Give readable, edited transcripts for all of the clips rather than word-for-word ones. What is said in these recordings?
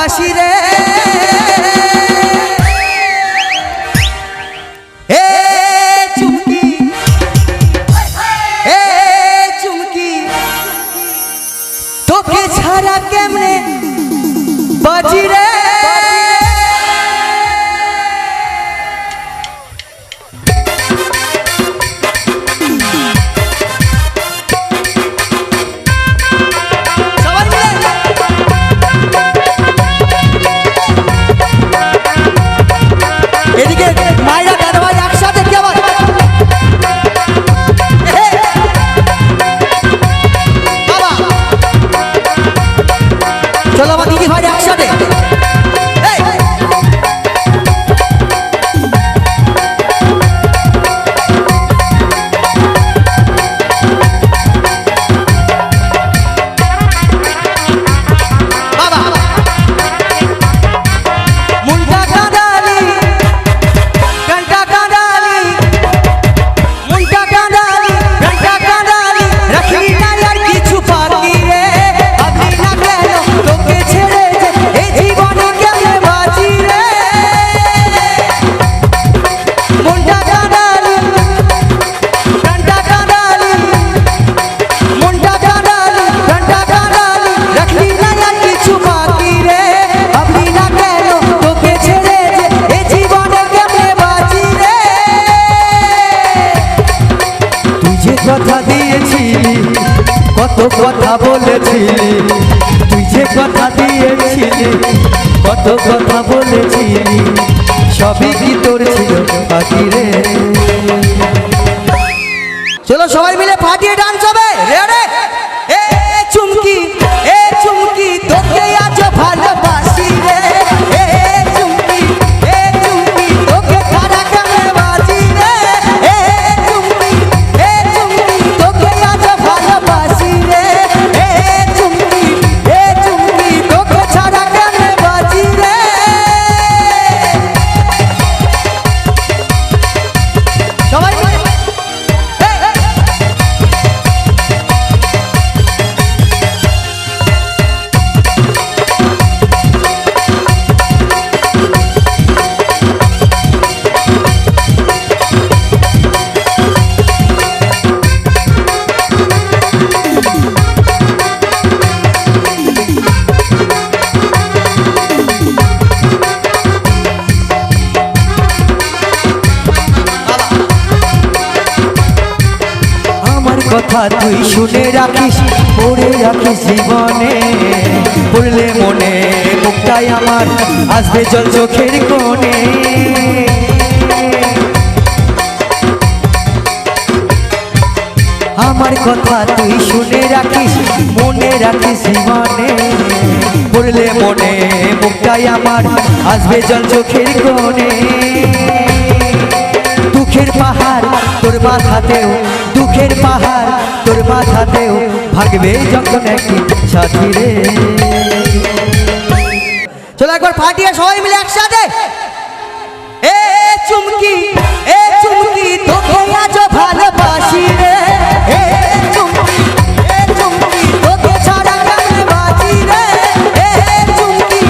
ভালোবাসি রে এ চুমকি এ চুমকি তোকে ছাড়া কেমনে বাজি রে চলো আমার দিদি ভাই একসাথে কথা দিয়েছিলি কত কথা বলেছিলি তুই যে কথা দিয়েছিলি কত কথা বলেছিলি সবই কি তোর ছিল বাকি রে চলো সবাই মিলে ফাটিয়ে ডান্স হবে রে এ চুমকি তোকে আজ ভালোবাসি রে এ চুমকি তোকে ছাড়া কেমনে বাঁচি রে এ চুমকি তোকে আজ ভালোবাসি রে এ চুমকি তোকে ছাড়া কেমনে বাঁচি রে সবাই কথা তুই শুনে রাখিস পড়ে রাখিস জীবনে পড়লে মনে মুক্তাই আমার আসবে জল চোখের কোণে আমার কথা তুই শুনে রাখিস মনে রাখিস জীবনে পড়লে মনে মুক্তাই আমার আসবে জল চোখের কোণে দুঃখের পাহাড় তোর মাথাতেও দুঃখের পাহাড় তোর মাথাতেও ভাগবে যখন একদিন সাথী রে চলো একবার ফাটিয়ে সবাই মিলে একসাথে এ চুমকি তোকে আজ ভালোবাসি রে এ চুমকি তোকে ছাড়া কেমনে বাঁচি রে এ চুমকি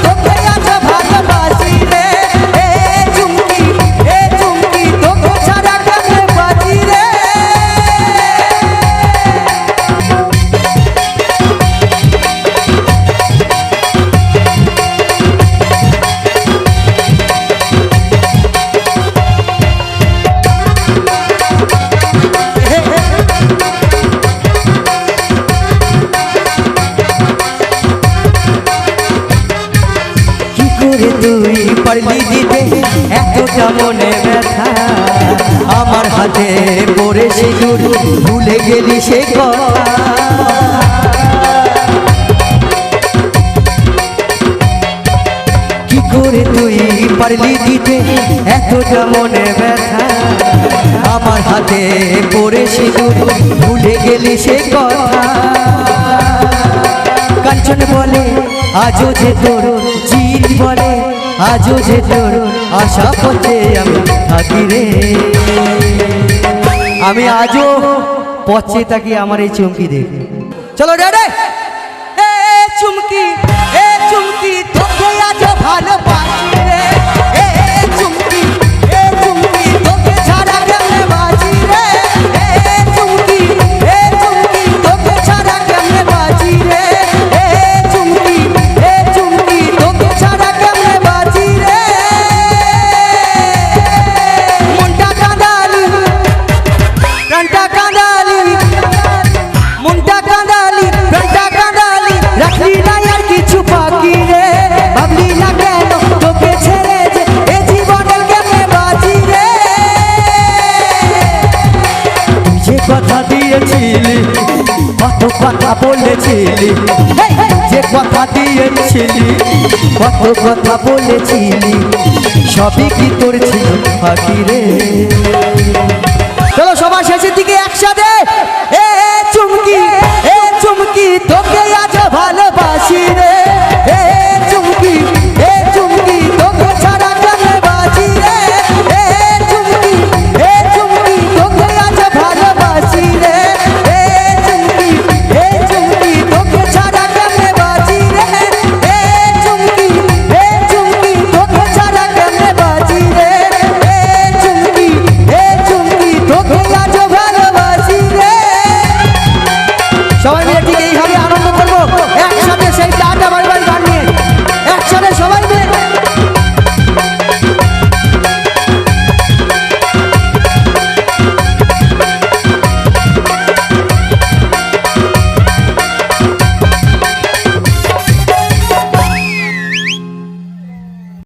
তোকে আজ ভালোবাসি রে এ চুমকি তোকে ছাড়া কেমনে বাঁচি রে তুই পারলি দিতে এতটা মনে ব্যথা আমার হাতে পড়ে সিঁদুর ভুলে গেলি সে কথা কি করে তুই পারলি দিতে এতটা মনে ব্যথা আমার হাতে পড়ে সিঁদুর ভুলে গেলি সে কথা কাঞ্চন বলে আজও যে তোর জিত বলে আজও যে তোর আশা পথে আমি থাকি রে আমি আজও পথে থাকি আমার এই চুমকি দেখে চলো রে চুমকি তোকে আজ ভালোবাসি রে চুমকি তোকে ছাড়া কেমনে বাঁচি রে চুমকি তোকে ছাড়া কেমনে বাঁচি রে চুমকি তোকে ছাড়া কেমনে বাঁচি রে মনটা কাঁদালি প্রাণটা কাঁদালি মনটা কাঁদালি প্রাণটা কাঁদালি রাখলি না আর কিছু বাকি রে ভাবলি না কেন তোকে ছেড়ে যে এ জীবনে কেমনে বাঁচি রে তুই যে কথা দিয়েছিলি কত কথা বলেছিলি যে কথা দিয়েছিলি কত কথা বলেছিলি সবই কি তোর ছিল ফাঁকি রে চলো সবার শেষের দিকে একসাথে